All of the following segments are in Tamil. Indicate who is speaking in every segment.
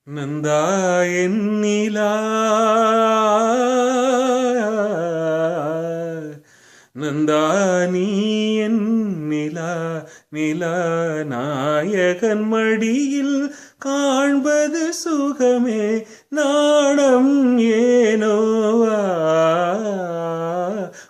Speaker 1: நந்தா என்னிலா நந்தா நீ என்னிலா நிலா நாயகன் மடியில் காண்பது சுகமே நாணம் ஏனோவா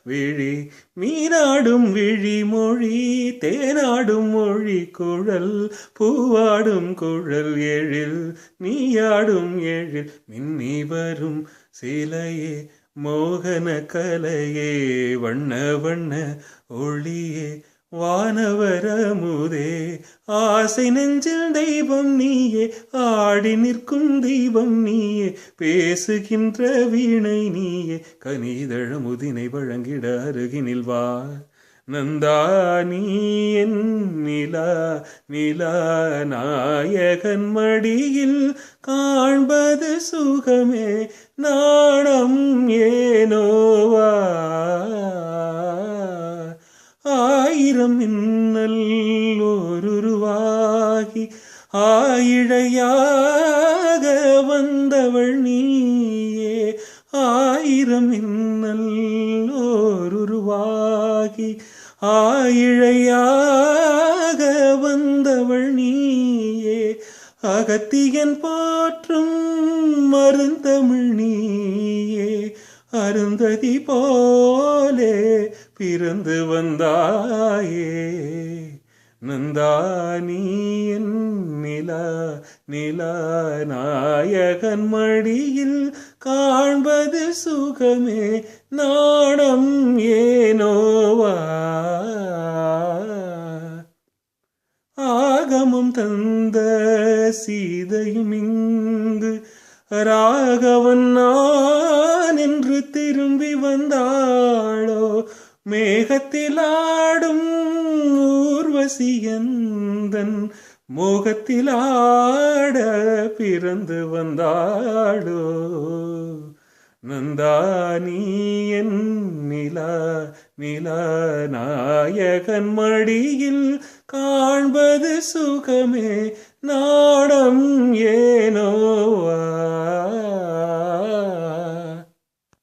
Speaker 1: விழி மீனாடும் விழிமொழி தேனாடும் மொழி குழல் பூவாடும் குழல் எழில் நீயாடும் எழில் மின்னி வரும் சிலையே மோகன கலையே வண்ண வண்ண ஒளியே வானவரமுதே ஆசை நெஞ்சில் தெய்வம் நீயே ஆடி நிற்கும் தெய்வம் நீயே பேசுகின்ற வீணை நீயே கனிதழ முதினை வழங்கிட அருகினில் வா நந்தா நீ என் நிலா நிலா நாயகன் மடியில் காண்பது சுகமே நாணம் ஏனோவா ஆயிரம் மின்னல் ஓருருவாகி ஆயிழையாக வந்தவள் நீயே ஆயிரம் மின்னல் ஓருருவாகி ஆயிழையாக வந்தவள் நீயே அகத்தியன் போற்றும் மருந்தமிழ் நீயே அருந்ததி போலே பிறந்து வந்தாயே நந்தா நீ என் நிலா நிலா நாயகன் மடியில் காண்பது சுகமே நாணம் ஏனோவா ஆகமம் தந்த சீதையும் இங்கு ராகவன் நான் என்று திரும்பி வந்தாளோ மேகத்தில் ஆடும் ஊர்வசியந்தன் மோகத்தில் ஆட பிறந்து வந்தாளோ நந்தா நீ என் நிலா நிலா நாயகன் மடியில் காண்பது சுகமே நாடம் ஏனோவா